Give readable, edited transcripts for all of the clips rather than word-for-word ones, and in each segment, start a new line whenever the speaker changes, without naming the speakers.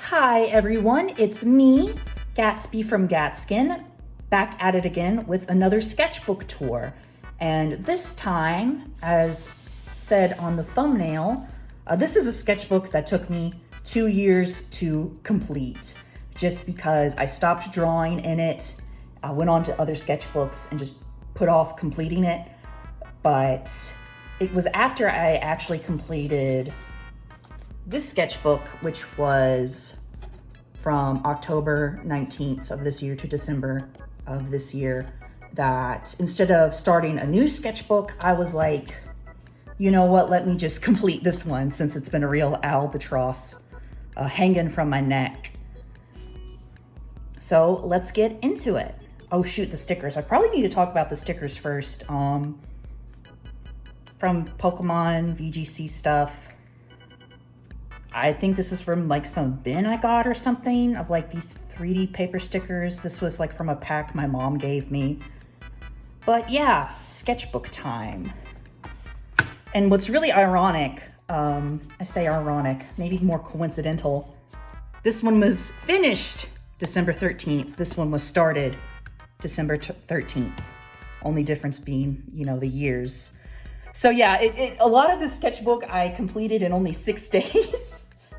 Hi everyone, it's me, Gatsby from Gatskin, back at it again with another sketchbook tour. And this time, as said on the thumbnail, this is a sketchbook that took me 2 years to complete, just because I stopped drawing in it. I went on to other sketchbooks and just put off completing it. But it was after I actually completed this sketchbook, which was from October 19th of this year to December of this year, that instead of starting a new sketchbook, I was like, you know what, let me just complete this one since it's been a real albatross hanging from my neck. So let's get into it. Oh shoot, the stickers. I probably need to talk about the stickers first. From Pokemon VGC stuff. I think this is from like some bin I got or something of like these 3D paper stickers. This was like from a pack my mom gave me. But yeah, sketchbook time. And what's really ironic, I say ironic, maybe more coincidental, this one was finished December 13th. This one was started December 13th. Only difference being, you know, the years. So yeah, a lot of this sketchbook I completed in only 6 days.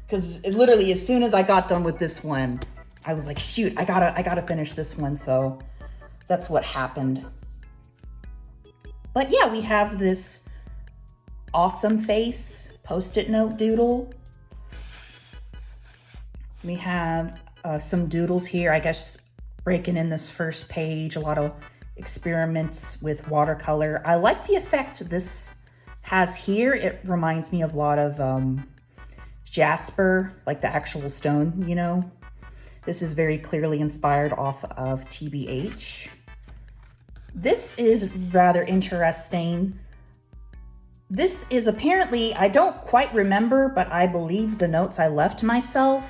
Because literally as soon as I got done with this one, I was like, shoot, I gotta finish this one. So that's what happened. But yeah, we have this awesome face Post-it note doodle. We have some doodles here, I guess, breaking in this first page, a lot of experiments with watercolor. I like the effect this has here. It reminds me of a lot of jasper, like the actual stone, you know. This is very clearly inspired off of TBH. This is rather interesting. This is apparently, I don't quite remember, but I believe the notes I left myself.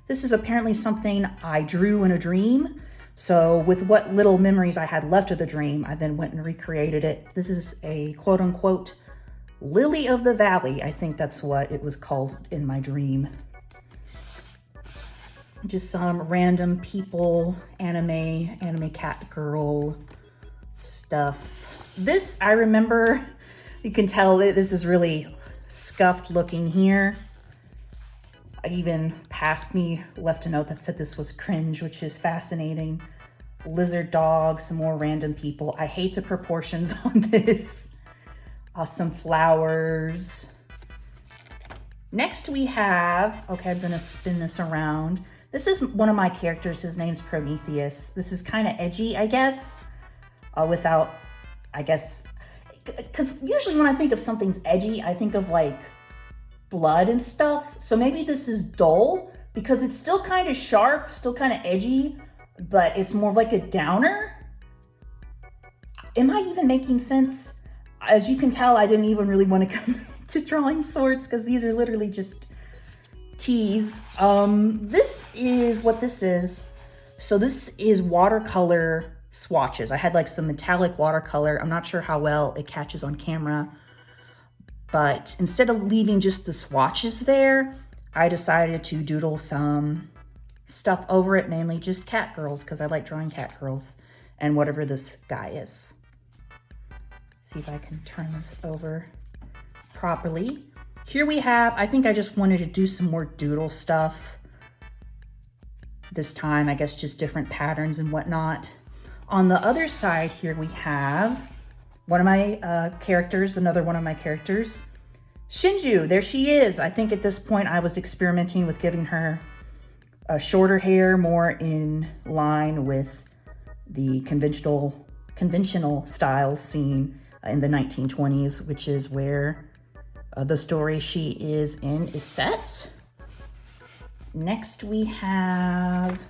This is apparently something I drew in a dream. So with what little memories I had left of the dream, I then went and recreated it. This is a quote unquote Lily of the Valley. I think that's what it was called in my dream. Just some random people, anime cat girl stuff. This, I remember, you can tell that this is really scuffed looking here. I even passed me, left a note that said this was cringe, which is fascinating. Lizard dog, some more random people. I hate the proportions on this. Some flowers. Next we have, okay, I'm gonna spin this around. This is one of my characters. His name's Prometheus. This is kind of edgy, I guess, without, I guess, because usually when I think of something's edgy, I think of like blood and stuff. So maybe this is dull because it's still kind of sharp, still kind of edgy, but it's more like a downer. Am I even making sense? As you can tell, I didn't even really want to come to drawing swords because these are literally just teas. This is what this is. So this is watercolor swatches. I had like some metallic watercolor. I'm not sure how well it catches on camera, but instead of leaving just the swatches there, I decided to doodle some stuff over it, mainly just cat girls, because I like drawing cat girls and whatever this guy is. See if I can turn this over properly. Here we have, I think I just wanted to do some more doodle stuff this time, I guess just different patterns and whatnot. On the other side here we have one of my characters, another one of my characters, Shinju. There she is. I think at this point I was experimenting with giving her shorter hair, more in line with the conventional styles seen in the 1920s, which is where the story she is in is set. Next we have,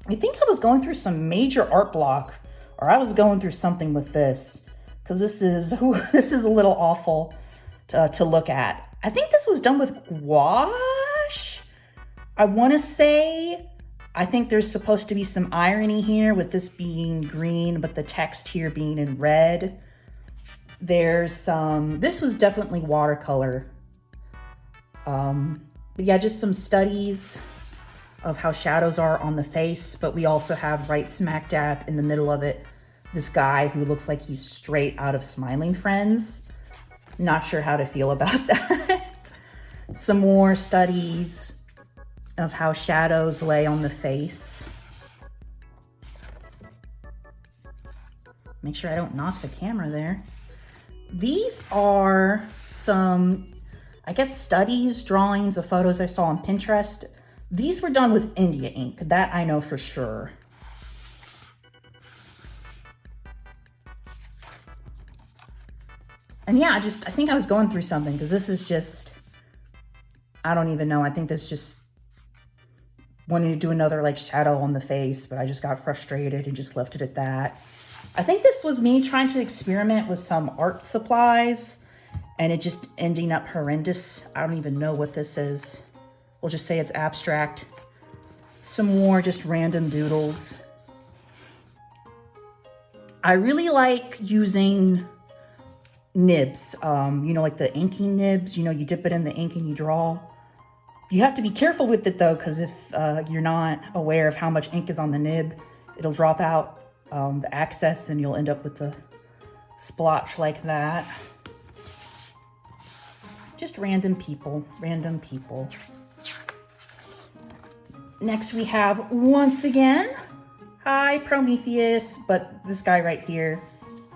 I think I was going through some major art block, or I was going through something with this, because this is a little awful to look at. I think this was done with gouache, I want to say. I think there's supposed to be some irony here with this being green, but the text here being in red. There's some, this was definitely watercolor. But yeah, just some studies of how shadows are on the face, but we also have right smack dab in the middle of it, this guy who looks like he's straight out of Smiling Friends. Not sure how to feel about that. Some more studies of how shadows lay on the face. Make sure I don't knock the camera there. These are some, I guess, studies, drawings of photos I saw on Pinterest. These were done with India ink, that I know for sure. And yeah, I think I was going through something, because this is just, I don't even know. I think this just wanting to do another like shadow on the face, but I just got frustrated and just left it at that. I think this was me trying to experiment with some art supplies and it just ending up horrendous. I don't even know what this is. We'll just say it's abstract. Some more just random doodles. I really like using nibs, you know, like the inking nibs, you know, you dip it in the ink and you draw. You have to be careful with it though, because if you're not aware of how much ink is on the nib, it'll drop out the excess and you'll end up with the splotch like that. Just random people, random people. Next we have, once again, hi Prometheus, but this guy right here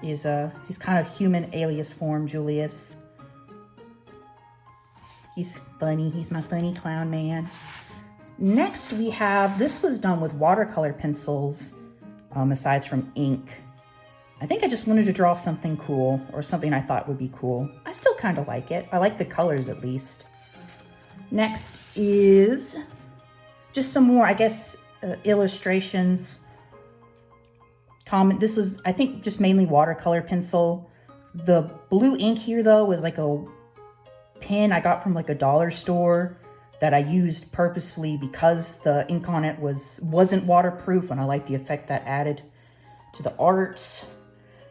is he's kind of human alias form, Julius. He's funny, he's my funny clown man. Next we have, this was done with watercolor pencils, aside from ink. I think I just wanted to draw something cool, or something I thought would be cool. I still kind of like it. I like the colors at least. Next is just some more, I guess, illustrations. This was, I think, just mainly watercolor pencil. The blue ink here though was like a pen I got from like a dollar store that I used purposefully because the ink on it wasn't waterproof, and I like the effect that added to the art.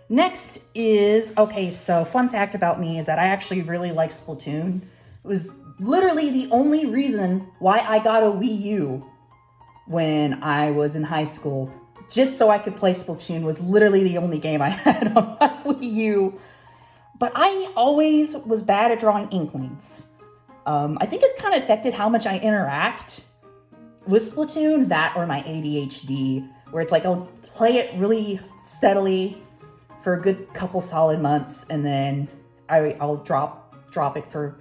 Next is, okay, so fun fact about me is that I actually really like Splatoon. It was literally the only reason why I got a Wii U when I was in high school. Just so I could play Splatoon was literally the only game I had on my Wii U. But I always was bad at drawing inklings. I think it's kind of affected how much I interact with Splatoon, that or my ADHD, where it's like I'll play it really steadily for a good couple solid months, and then I'll drop it for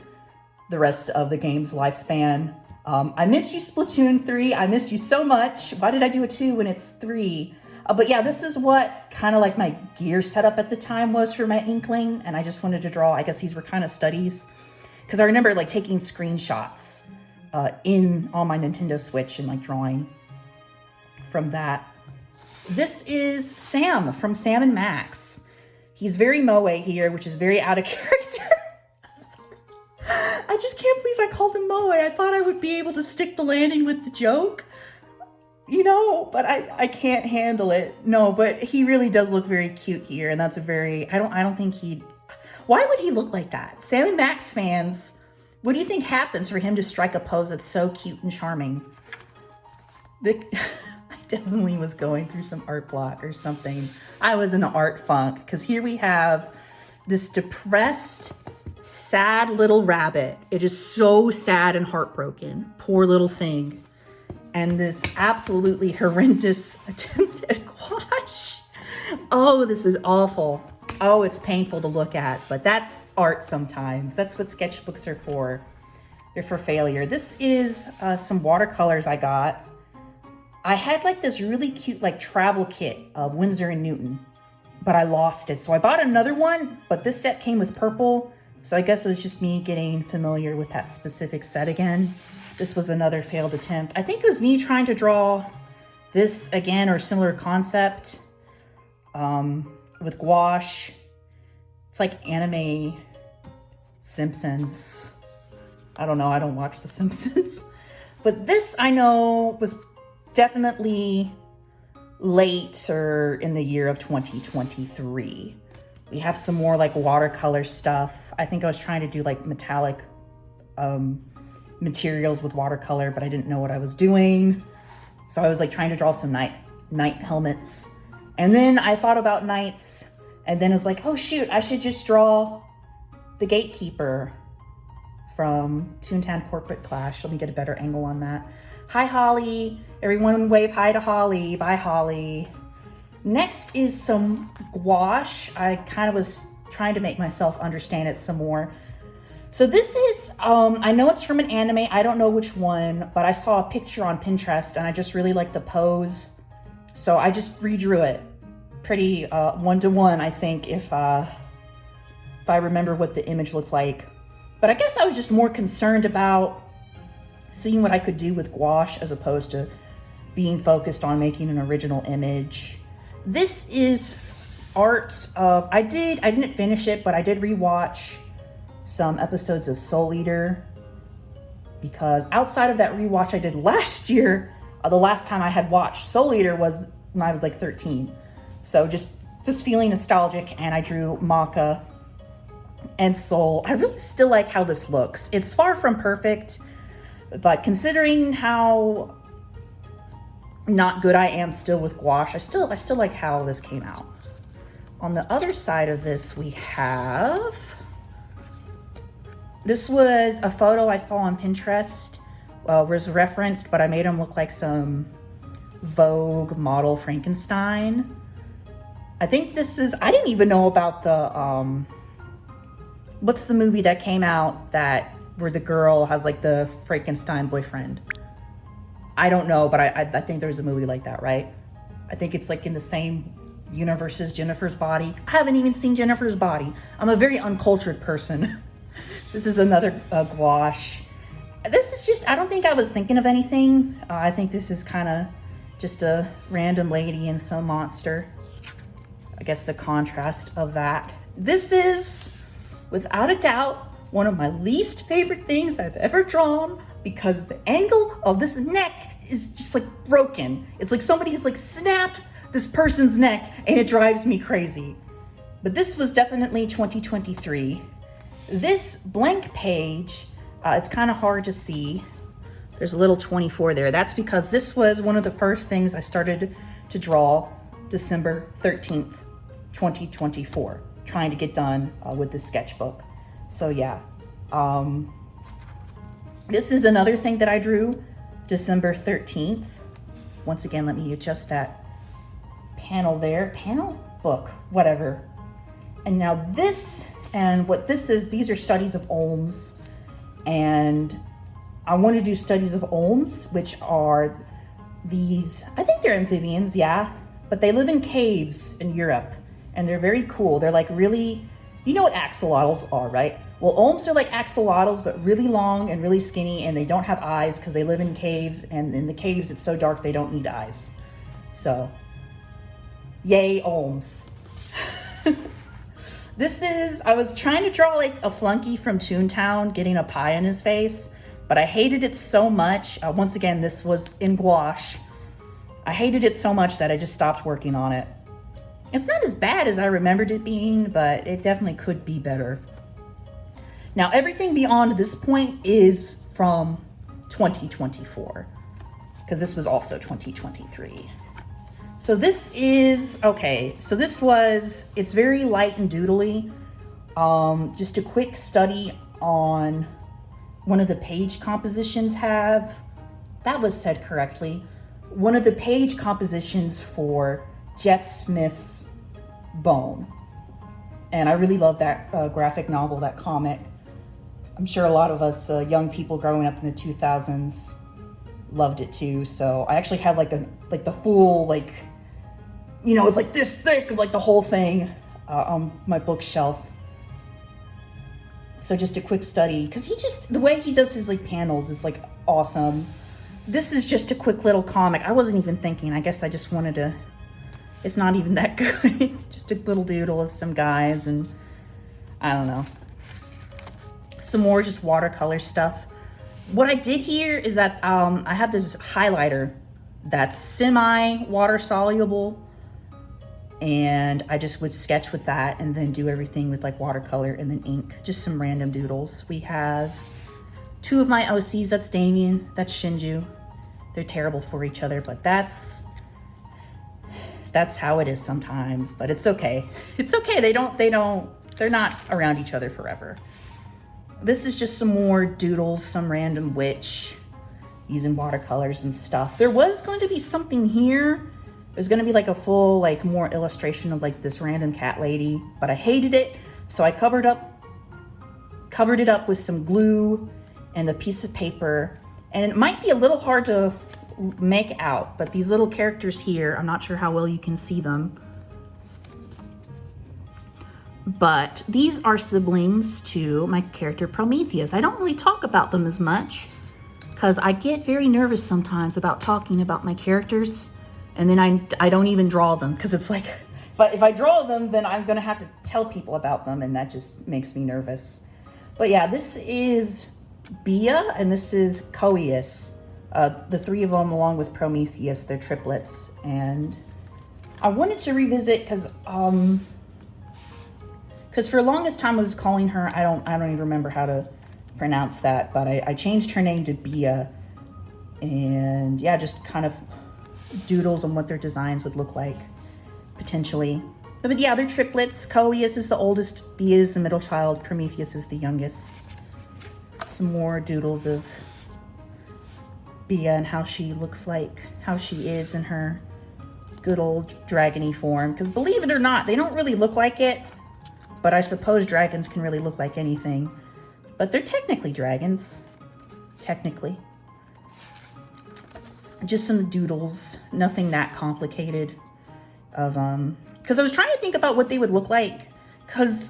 the rest of the game's lifespan. I miss you, Splatoon 3. I miss you so much. Why did I do a 2 when it's 3? But yeah, this is what kind of like my gear setup at the time was for my inkling, and I just wanted to draw. I guess these were kind of studies, because I remember like taking screenshots on my Nintendo Switch and like drawing from that. This is Sam from Sam and Max. He's very moe here, which is very out of character. I'm sorry. I just can't believe I called him moe. I thought I would be able to stick the landing with the joke, you know, but I can't handle it. No, but he really does look very cute here, and that's a very, I don't think why would he look like that? Sam and Max fans, what do you think happens for him to strike a pose that's so cute and charming? I definitely was going through some art block or something. I was in an art funk, because here we have this depressed, sad little rabbit. It is so sad and heartbroken. Poor little thing. And this absolutely horrendous attempt at gouache. Oh, this is awful. Oh, it's painful to look at, but that's art sometimes. That's what sketchbooks are for. They're for failure. This is some watercolors I got. I had like this really cute like travel kit of Winsor & Newton, but I lost it. So I bought another one, but this set came with purple. So I guess it was just me getting familiar with that specific set again. This was another failed attempt. I think it was me trying to draw this again, or similar concept with gouache. It's like anime Simpsons. I don't know, I don't watch The Simpsons. But this I know was definitely late or in the year of 2023. We have some more like watercolor stuff. I think I was trying to do like metallic materials with watercolor, but I didn't know what I was doing. So I was like trying to draw some knight helmets. And then I thought about knights, and then it's like, oh shoot, I should just draw the gatekeeper from Toontown Corporate Clash. Let me get a better angle on that. Hi, Holly. Everyone wave hi to Holly. Bye, Holly. Next is some gouache. I kind of was trying to make myself understand it some more. So this is, I know it's from an anime. I don't know which one, but I saw a picture on Pinterest and I just really like the pose. So I just redrew it pretty one-to-one, I think, if I remember what the image looked like. But I guess I was just more concerned about seeing what I could do with gouache as opposed to being focused on making an original image. This is art of, I didn't finish it, but I did rewatch some episodes of Soul Eater, because outside of that rewatch I did last year, the last time I had watched Soul Eater was when I was like 13. So just this feeling nostalgic, and I drew Maka and Soul. I really still like how this looks. It's far from perfect, but considering how not good I am still with gouache, I still like how this came out. On the other side of this, we have, this was a photo I saw on Pinterest, was referenced, but I made him look like some Vogue model Frankenstein. I think this is, I didn't even know about the, what's the movie that came out that, where the girl has like the Frankenstein boyfriend? I don't know, but I think there's a movie like that, right? I think it's like in the same universe as Jennifer's Body. I haven't even seen Jennifer's Body. I'm a very uncultured person. This is another gouache. This is just, I don't think I was thinking of anything. I think this is kind of just a random lady and some monster. I guess the contrast of that. This is, without a doubt, one of my least favorite things I've ever drawn, because the angle of this neck is just like broken. It's like somebody has like snapped this person's neck, and it drives me crazy. But this was definitely 2023. This blank page, it's kind of hard to see. There's a little 24 there. That's because this was one of the first things I started to draw December 13th, 2024, trying to get done with the sketchbook. So yeah, this is another thing that I drew December 13th. Once again, let me adjust that panel there. Panel? Book, whatever. And now this, and what this is, these are studies of olms. And I want to do studies of olms, which are these, I think they're amphibians, yeah. But they live in caves in Europe, and they're very cool. They're like really, you know what axolotls are, right? Well, olms are like axolotls, but really long and really skinny, and they don't have eyes because they live in caves, and in the caves it's so dark they don't need eyes. So, yay, olms. This is, I was trying to draw like a flunky from Toontown getting a pie in his face, but I hated it so much. Once again, this was in gouache. I hated it so much that I just stopped working on it. It's not as bad as I remembered it being, but it definitely could be better. Now, everything beyond this point is from 2024, because this was also 2023. So this is, okay, so this was, it's very light and doodly. Just a quick study on one of the page compositions have, that was said correctly, one of the page compositions for Jeff Smith's Bone. And I really love that graphic novel, that comic. I'm sure a lot of us young people growing up in the 2000s loved it too. So I actually had like the full, like, you know, it's like this thick of like the whole thing on my bookshelf. So just a quick study, because he just, the way he does his like panels is like awesome. This is just a quick little comic. I wasn't even thinking, I guess I just wanted to, it's not even that good. Just a little doodle of some guys, and I don't know. Some more just watercolor stuff. What I did here is that I have this highlighter that's semi-water soluble, and I just would sketch with that and then do everything with like watercolor and then ink, just some random doodles. We have Two of my OCs, that's Damien, that's Shinju. They're terrible for each other, but that's how it is sometimes, but it's okay. It's okay, they're not around each other forever. This is just some more doodles, some random witch using watercolors and stuff. There was going to be something here. There's going to be like a full, like more illustration of like this random cat lady, but I hated it. So I covered it up with some glue and a piece of paper. And it might be a little hard to make out, but these little characters here, I'm not sure how well you can see them, but these are siblings to my character Prometheus. I don't really talk about them as much because I get very nervous sometimes about talking about my characters, and then I don't even draw them because it's like, if I draw them, then I'm gonna have to tell people about them, and that just makes me nervous. But yeah, this is Bia and this is Coeus. The three of them along with Prometheus, they're triplets. And I wanted to revisit because for the longest time I was calling her, I don't even remember how to pronounce that, but I changed her name to Bia. And yeah, just kind of doodles on what their designs would look like, potentially. But yeah, they're triplets. Coeus is the oldest, Bia is the middle child, Prometheus is the youngest. Some more doodles of Bia and how she looks like, how she is in her good old dragony form. Because believe it or not, they don't really look like it, but I suppose dragons can really look like anything. But they're technically dragons, technically. Just some doodles, nothing that complicated of, because I was trying to think about what they would look like, because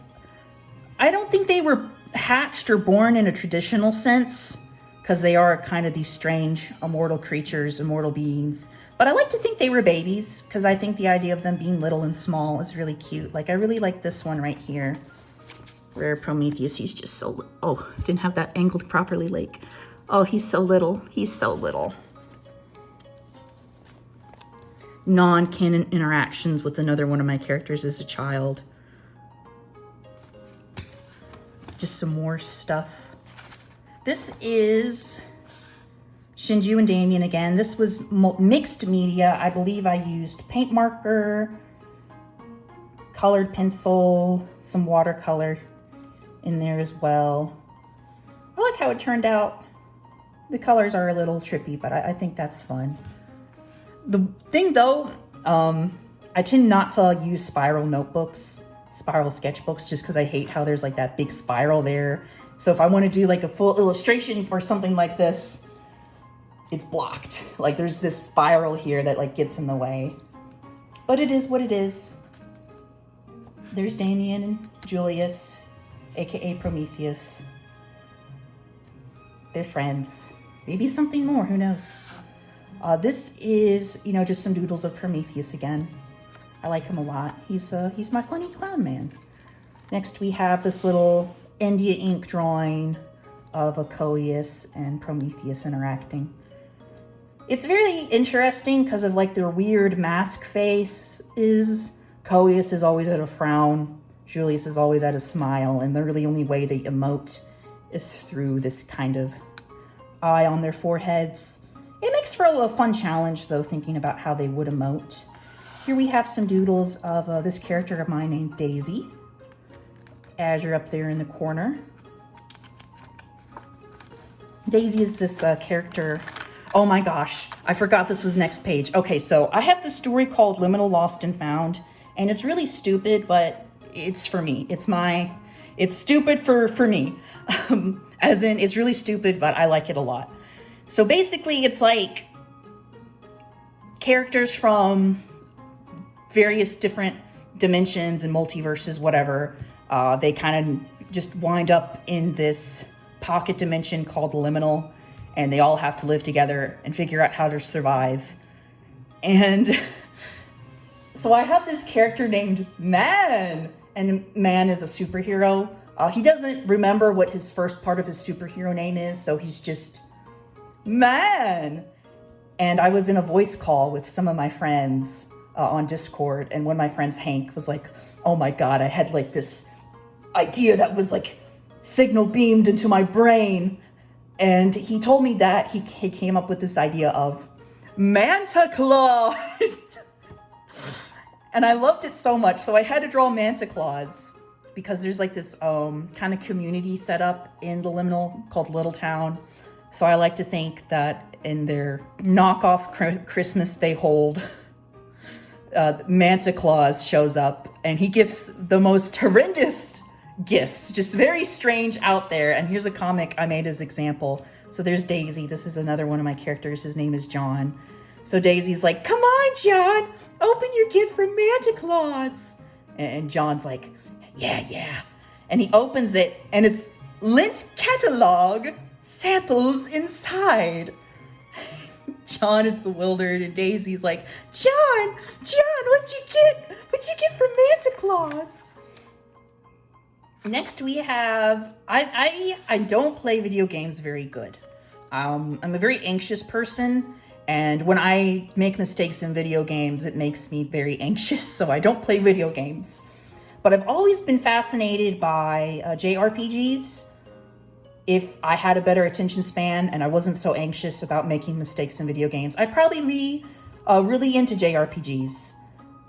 I don't think they were hatched or born in a traditional sense, because they are kind of these strange immortal creatures, immortal beings. But I like to think they were babies, because I think the idea of them being little and small is really cute. Like, I really like this one right here, where Prometheus, he's just so, oh, didn't have that angled properly, like, oh, he's so little, he's so little. Non-canon interactions with another one of my characters as a child. Just some more stuff. This is Shinju and Damien again. This was mixed media. I believe I used paint marker, colored pencil, some watercolor in there as well. I like how it turned out. The colors are a little trippy, but I think that's fun. The thing though, I tend not to use spiral notebooks, spiral sketchbooks, just because I hate how there's like that big spiral there. So if I want to do like a full illustration or something like this, it's blocked. Like there's this spiral here that like gets in the way. But it is what it is. There's Damien and Julius, aka Prometheus. They're friends. Maybe something more, who knows? This is, you know, just some doodles of Prometheus again. I like him a lot. He's my funny clown man. Next we have this little India ink drawing of a Coeus and Prometheus interacting. It's very interesting because of like their weird mask face. Coeus is always at a frown, Julius is always at a smile, and the really only way they emote is through this kind of eye on their foreheads. It makes for a fun challenge, though, thinking about how they would emote. Here we have some doodles of this character of mine named Daisy. Azure up there in the corner. Daisy is this character. Oh my gosh, I forgot this was next page. Okay, so I have this story called Liminal Lost and Found, and it's really stupid, but it's for me. It's stupid for me. As in, it's really stupid, but I like it a lot. So basically, it's like characters from various different dimensions and multiverses, whatever. They kind of just wind up in this pocket dimension called Liminal, and they all have to live together and figure out how to survive. And so I have this character named Man, and Man is a superhero. He doesn't remember what his first part of his superhero name is, so he's just Man. And I was in a voice call with some of my friends on Discord, and one of my friends, Hank, was like, oh my god, I had like this idea that was like signal beamed into my brain, And he told me that he came up with this idea of Manta Claus. And I loved it so much. So I had to draw Manta Claus because there's like this kind of community set up in the liminal called Little Town. So I like to think that in their knockoff Christmas they hold, Manta Claus shows up and he gives the most horrendous gifts, just very strange out there. And here's a comic I made as example. So there's Daisy. This is another one of my characters. His name is John. So Daisy's like, come on, John, open your gift from Manta Claus. And John's like, yeah. And he opens it and it's Lint catalog samples inside. John is bewildered and Daisy's like, John, what'd you get from Manta Claus? Next we have, I don't play video games very good. I'm a very anxious person, and when I make mistakes in video games, it makes me very anxious, so I don't play video games. But I've always been fascinated by JRPGs. If I had a better attention span and I wasn't so anxious about making mistakes in video games, I'd probably be really into JRPGs.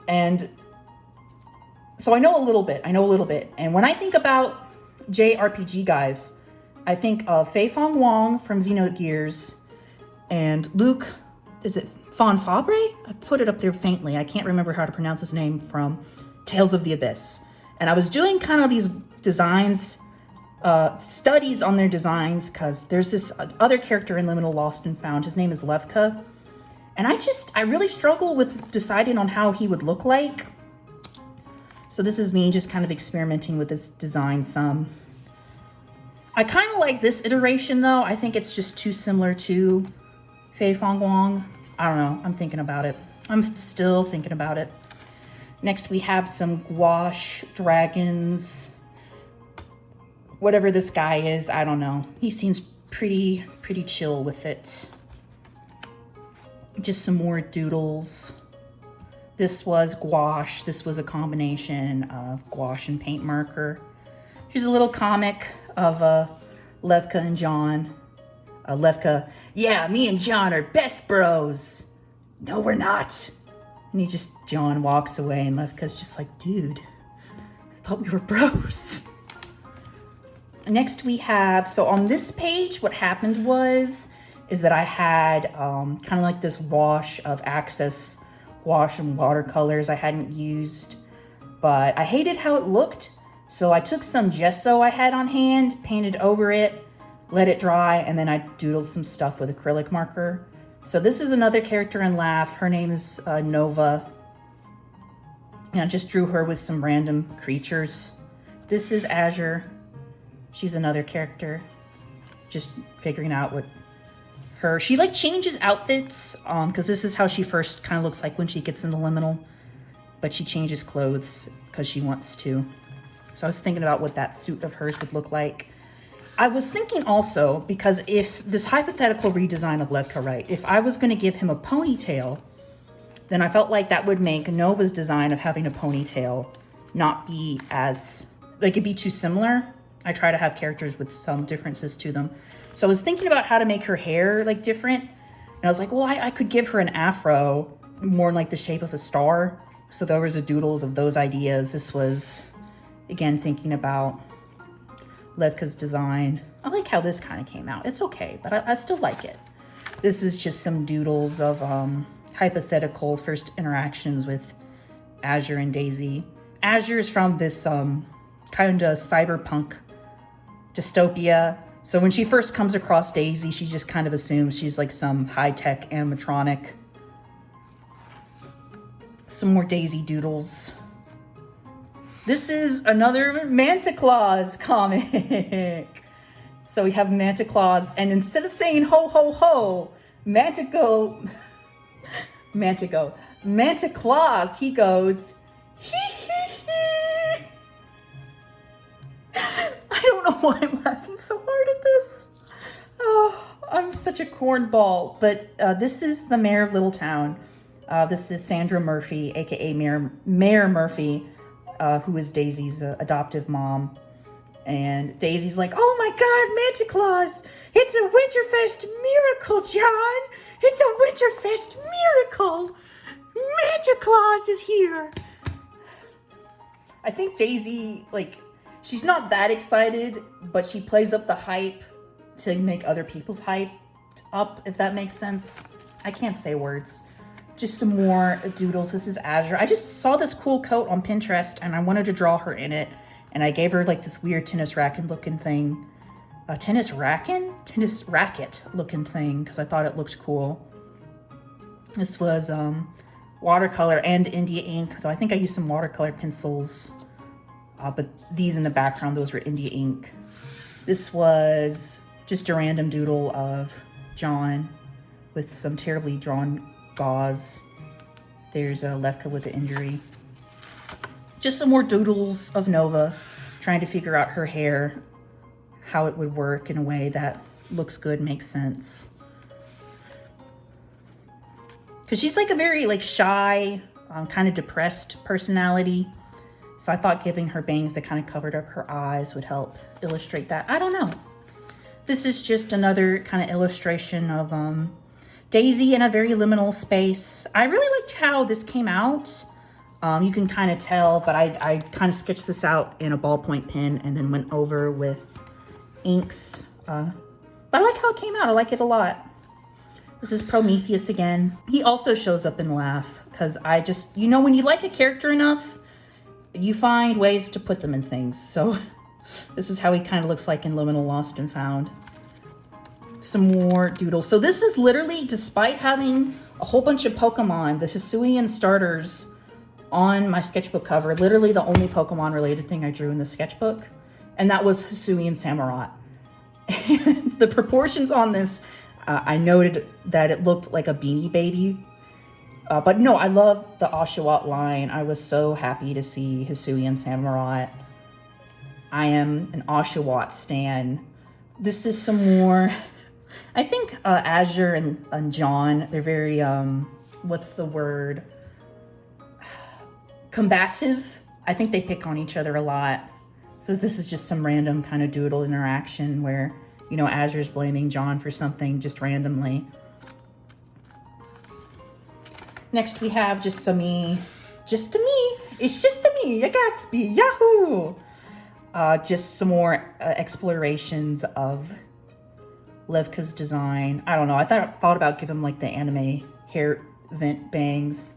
And so I know a little bit. And when I think about JRPG guys, I think of Fei Fong Wong from Xenogears and Luke, is it Fabre? I put it up there faintly. I can't remember how to pronounce his name, from Tales of the Abyss. And I was doing kind of these designs, studies on their designs, because there's this other character in Liminal Lost and Found. His name is Levka. And I really struggle with deciding on how he would look like. So this is me just kind of experimenting with this design some. I kind of like this iteration though. I think it's just too similar to Fei Fong Wong. I don't know. I'm thinking about it. I'm still thinking about it. Next we have some gouache dragons. Whatever this guy is, I don't know. He seems pretty chill with it. Just some more doodles. This was gouache. This was a combination of gouache and paint marker. Here's a little comic of Levka and John. Levka, yeah, me and John are best bros. No, we're not. And John walks away and Levka's just like, dude, I thought we were bros. Next we have, so on this page, what happened is that I had kind of like this wash of Access wash and watercolors I hadn't used, but I hated how it looked. So I took some gesso I had on hand, painted over it, let it dry, and then I doodled some stuff with acrylic marker. So this is another character in Laugh. Her name is Nova. And I just drew her with some random creatures. This is Azure. She's another character. Just figuring out what she like changes outfits, because this is how she first kind of looks like when she gets in the liminal, but she changes clothes because she wants to. So I was thinking about what that suit of hers would look like. I was thinking also, because if this hypothetical redesign of Levka, right, if I was going to give him a ponytail, then I felt like that would make Nova's design of having a ponytail not be as, like, it'd be too similar. I try to have characters with some differences to them. So I was thinking about how to make her hair like different. And I was like, well, I could give her an afro more like the shape of a star. So there was a doodles of those ideas. This was, again, thinking about Levka's design. I like how this kind of came out. It's okay, but I still like it. This is just some doodles of hypothetical first interactions with Azure and Daisy. Azure is from this kind of cyberpunk dystopia. So when she first comes across Daisy, she just kind of assumes she's like some high-tech animatronic. Some more Daisy doodles. This is another Manta Claus comic. So we have Manta Claus, and instead of saying ho ho ho, Manta Claus, he goes hee hee hee. I don't know why I'm laughing so hard at this. Oh, I'm such a cornball. But this is the mayor of Little Town. This is Sandra Murphy, aka Mayor Murphy, who is Daisy's adoptive mom. And Daisy's like, oh my God, Manta Claus, It's a Winterfest miracle, John! It's a Winterfest miracle! Santa Claus is here! I think Daisy, like, she's not that excited, but she plays up the hype to make other people's hype up, if that makes sense. I can't say words. Just some more doodles. This is Azure. I just saw this cool coat on Pinterest and I wanted to draw her in it. And I gave her like this weird tennis racket looking thing. A tennis racket looking thing because I thought it looked cool. This was watercolor and India ink, though I think I used some watercolor pencils. But these in the background, those were India ink. This was just a random doodle of John with some terribly drawn gauze. There's Levka with the injury. Just some more doodles of Nova, trying to figure out her hair, how it would work in a way that looks good, makes sense. Because she's like a very like shy, kind of depressed personality. So I thought giving her bangs that kind of covered up her eyes would help illustrate that. I don't know. This is just another kind of illustration of Daisy in a very liminal space. I really liked how this came out. You can kind of tell, but I kind of sketched this out in a ballpoint pen and then went over with inks. But I like how it came out. I like it a lot. This is Prometheus again. He also shows up in Laugh because I just, you know, when you like a character enough, you find ways to put them in things. So this is how he kind of looks like in Liminal Lost and Found. Some more doodles. So this is literally, despite having a whole bunch of Pokemon, the Hisuian starters on my sketchbook cover, literally the only Pokemon related thing I drew in the sketchbook, and that was Hisuian Samurott. And the proportions on this, I noted that it looked like a Beanie Baby. But no, I love the Oshawott line. I was so happy to see Hisuian Samurott. I am an Oshawott stan. This is some more, I think Azure and John, they're very, what's the word? Combative. I think they pick on each other a lot. So this is just some random kind of doodle interaction where, you know, Azure's blaming John for something just randomly. Next we have just a me. Just a me. It's just a me, a Gatsby, yahoo! Just some more explorations of Levka's design. I don't know, I thought about giving him like the anime hair vent bangs.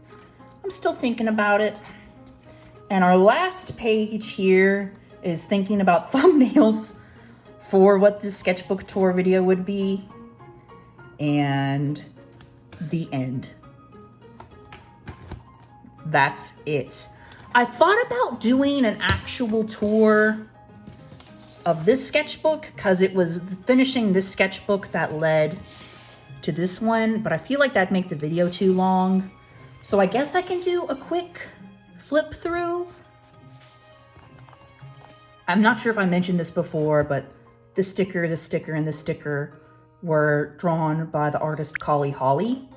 I'm still thinking about it. And our last page here is thinking about thumbnails for what this sketchbook tour video would be. And the end. That's it. I thought about doing an actual tour of this sketchbook because it was finishing this sketchbook that led to this one, but I feel like that'd make the video too long. So I guess I can do a quick flip through. I'm not sure if I mentioned this before, but this sticker, and this sticker were drawn by the artist Kali Holly.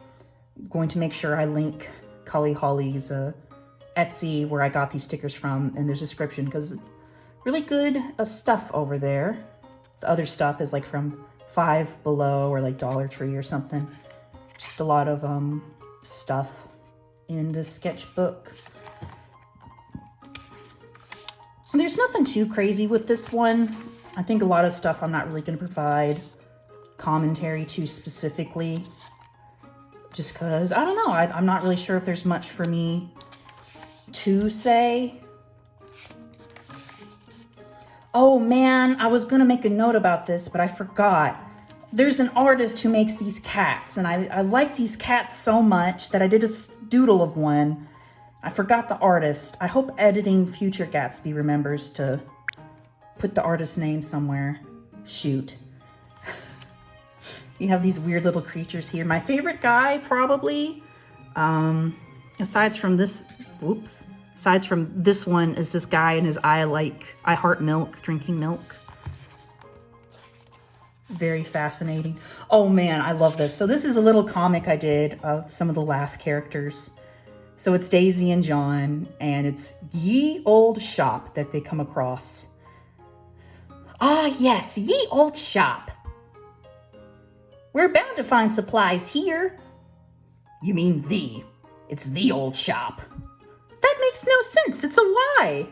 I'm going to make sure I link Kali Holly's Etsy where I got these stickers from in the description because really good stuff over there. The other stuff is like from Five Below or like Dollar Tree or something. Just a lot of stuff in this sketchbook. There's nothing too crazy with this one. I think a lot of stuff I'm not really going to provide commentary to specifically. Just because, I don't know, I'm not really sure if there's much for me to say. Oh man, I was going to make a note about this, but I forgot. There's an artist who makes these cats, and I like these cats so much that I did a doodle of one. I forgot the artist. I hope editing future Gatsby remembers to put the artist's name somewhere. Shoot. You have these weird little creatures here. My favorite guy, probably, aside from this one, is this guy and his I heart milk, drinking milk. Very fascinating. Oh man, I love this. So this is a little comic I did of some of the Laugh characters. So it's Daisy and John, and it's ye old shop that they come across. Ah yes, ye old shop. We're bound to find supplies here. You mean the? It's the old shop. That makes no sense. It's a Y.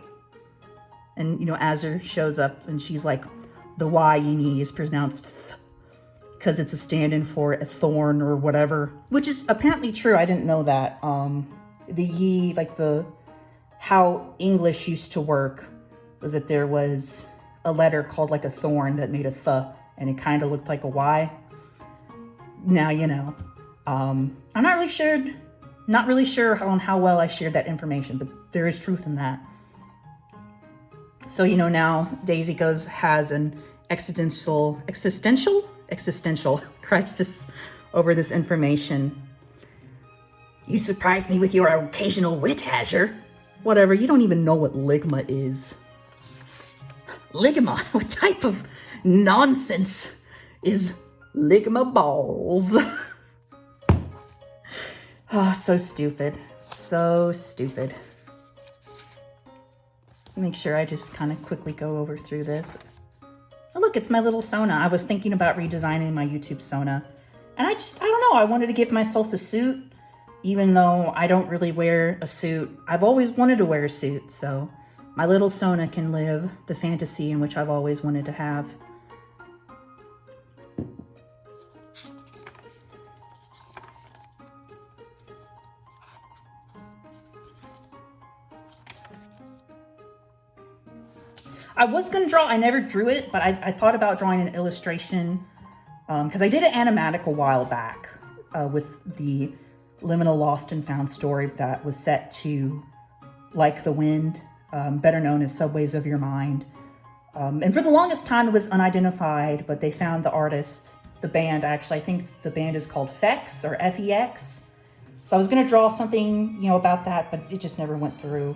And, you know, Azur shows up and she's like, the Y you need is pronounced th, because it's a stand-in for a thorn or whatever, which is apparently true. I didn't know that. The ye, like how English used to work was that there was a letter called like a thorn that made a th, and it kind of looked like a Y. Now, you know, I'm not really sure on how well I shared that information, but there is truth in that. So, you know, now Daisy has an existential crisis over this information. You surprised me with your occasional wit, Azur. Whatever, you don't even know what ligma is. Ligma? What type of nonsense is ligma balls? Oh, so stupid. So stupid. Make sure I just kind of quickly go over through this. Oh, look, it's my little Sona. I was thinking about redesigning my YouTube Sona. And I don't know, I wanted to give myself a suit, even though I don't really wear a suit. I've always wanted to wear a suit, so my little Sona can live the fantasy in which I've always wanted to have. I was going to draw, I never drew it, but I thought about drawing an illustration because I did an animatic a while back with the Liminal Lost and Found story that was set to Like the Wind, better known as Subways of Your Mind. And for the longest time it was unidentified, but they found the artist, the band actually, I think the band is called Fex or Fex. So I was going to draw something, you know, about that, but it just never went through.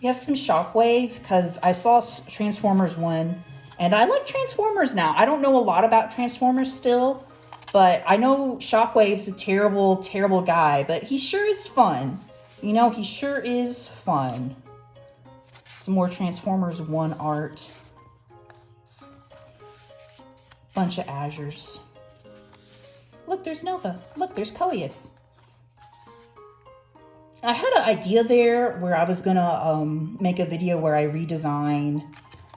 We have some Shockwave because I saw Transformers 1 and I like Transformers now. I don't know a lot about Transformers still, but I know Shockwave's a terrible, terrible guy, but he sure is fun. You know, he sure is fun. Some more Transformers 1 art. Bunch of Azures. Look, there's Nova. Look, there's Coeus. I had an idea there where I was gonna make a video where I redesign,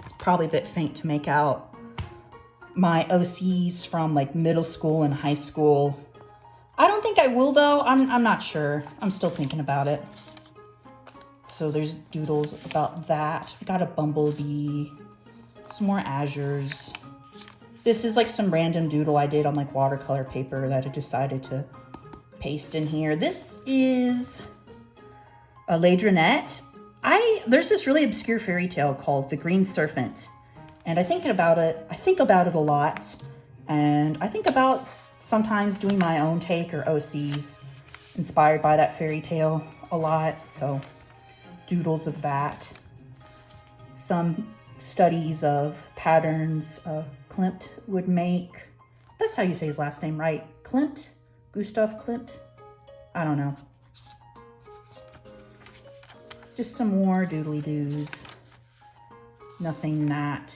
it's probably a bit faint to make out, my OCs from like middle school and high school. I don't think I will though, I'm not sure. I'm still thinking about it. So there's doodles about that. Got a bumblebee, some more Azures. This is like some random doodle I did on like watercolor paper that I decided to paste in here. This is a Ladronette. There's this really obscure fairy tale called The Green Serpent, and I think about it a lot, and I think about sometimes doing my own take or OCs inspired by that fairy tale a lot. So doodles of that. Some studies of patterns Klimt would make. That's how you say his last name, right? Klimt? Gustav Klimt? I don't know. Just some more doodly-doos. Nothing that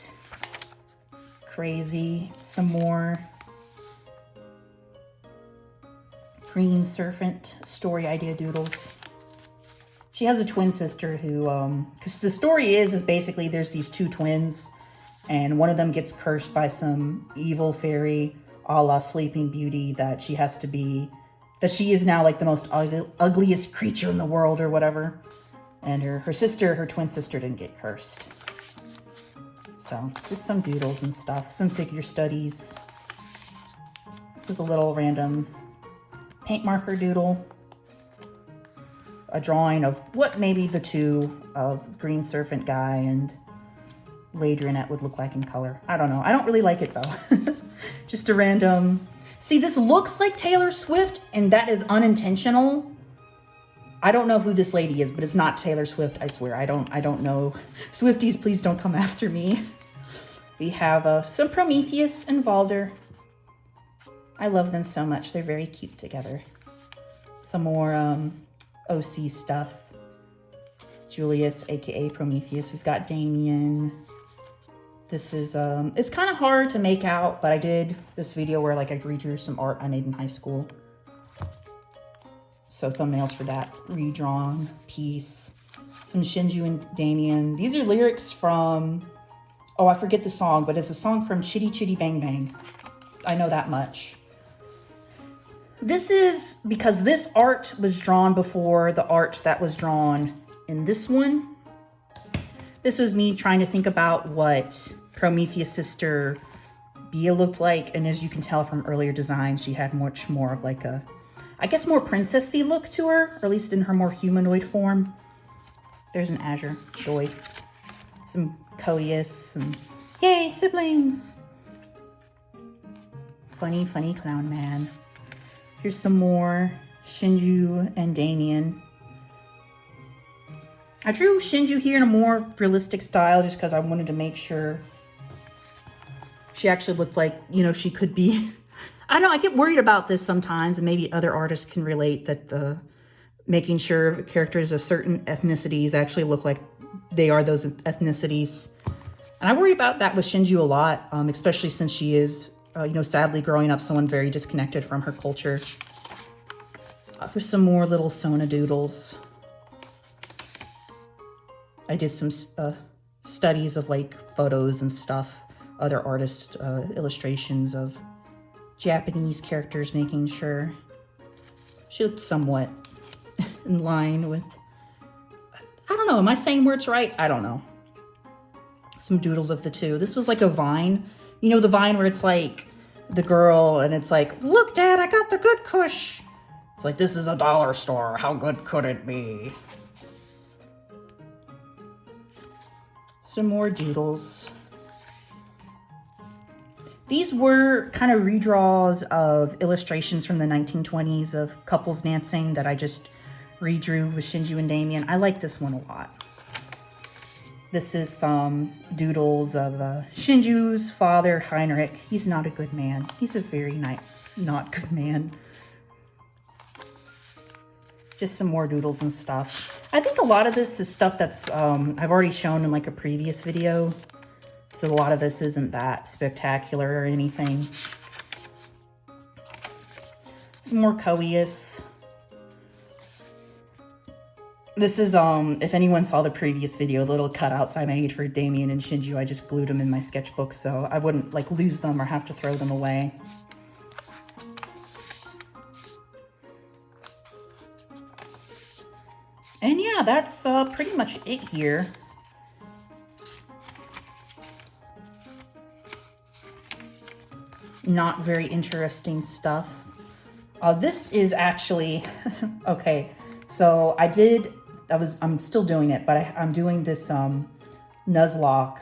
crazy. Some more Green Serpent story idea doodles. She has a twin sister who, because the story is basically there's these two twins, and one of them gets cursed by some evil fairy a la Sleeping Beauty that she has to be, that she is now like the most ugliest creature in the world or whatever. And her twin sister didn't get cursed. So just some doodles and stuff, some figure studies. This was a little random paint marker doodle. A drawing of what maybe the two of Green Serpent guy and Ladronette would look like in color. I don't know. I don't really like it though. Just a random. See, this looks like Taylor Swift and that is unintentional. I don't know who this lady is, but it's not Taylor Swift, I swear. I don't know. Swifties, please don't come after me. We have some Prometheus and Valder. I love them so much. They're very cute together. Some more OC stuff. Julius, aka Prometheus. We've got Damien. This is, it's kind of hard to make out, but I did this video where like I redrew some art I made in high school. So thumbnails for that redrawn piece. Some Shinju and Damien. These are lyrics from, oh, I forget the song, but it's a song from Chitty Chitty Bang Bang. I know that much. This is because this art was drawn before the art that was drawn in this one. This was me trying to think about what Prometheus' sister Bia looked like. And as you can tell from earlier designs, she had much more of like a, I guess, more princessy look to her, or at least in her more humanoid form. There's an Azure Joy. Some Coeus, some, yay, siblings. Funny, funny clown man. Here's some more Shinju and Damien. I drew Shinju here in a more realistic style just because I wanted to make sure she actually looked like, you know, she could be. I know I get worried about this sometimes, and maybe other artists can relate, that the making sure characters of certain ethnicities actually look like they are those ethnicities. And I worry about that with Shinju a lot, especially since she is, you know, sadly growing up someone very disconnected from her culture. Here's some more little Sona doodles. I did some studies of like photos and stuff, other artist illustrations of Japanese characters, making sure she looked somewhat in line with, I don't know, am I saying words right? I don't know. Some doodles of the two. This was like a vine. You know, the vine where it's like the girl and it's like, look, Dad, I got the good kush. It's like, this is a dollar store. How good could it be? Some more doodles. These were kind of redraws of illustrations from the 1920s of couples dancing that I just redrew with Shinju and Damien. I like this one a lot. This is some doodles of Shinju's father, Heinrich. He's not a good man. He's a very not good man. Just some more doodles and stuff. I think a lot of this is stuff that's I've already shown in like a previous video. So a lot of this isn't that spectacular or anything. Some more Coeus. This is, if anyone saw the previous video, the little cutouts I made for Damien and Shinju, I just glued them in my sketchbook so I wouldn't like lose them or have to throw them away. And yeah, that's pretty much it here. Not very interesting stuff. This is actually, okay, so I'm still doing it, but I'm doing this Nuzlocke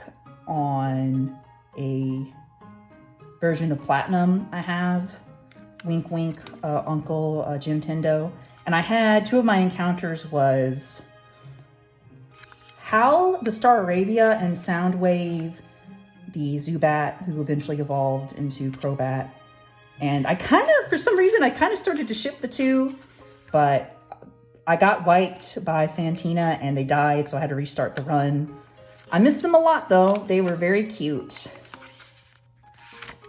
on a version of Platinum I have. Wink, wink, Uncle Jim Tendo. And I had, two of my encounters was Hal, the Star Arabia, and Soundwave, the Zubat, who eventually evolved into Crobat. And I kind of, for some reason, I kind of started to ship the two, but I got wiped by Fantina and they died, so I had to restart the run. I missed them a lot, though. They were very cute.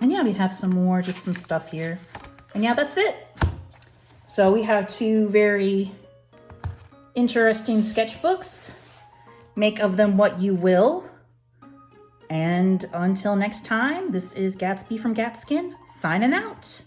And yeah, we have some more, just some stuff here. And yeah, that's it. So we have two very interesting sketchbooks. Make of them what you will. And until next time, this is Gatsby from Gatskin, signing out.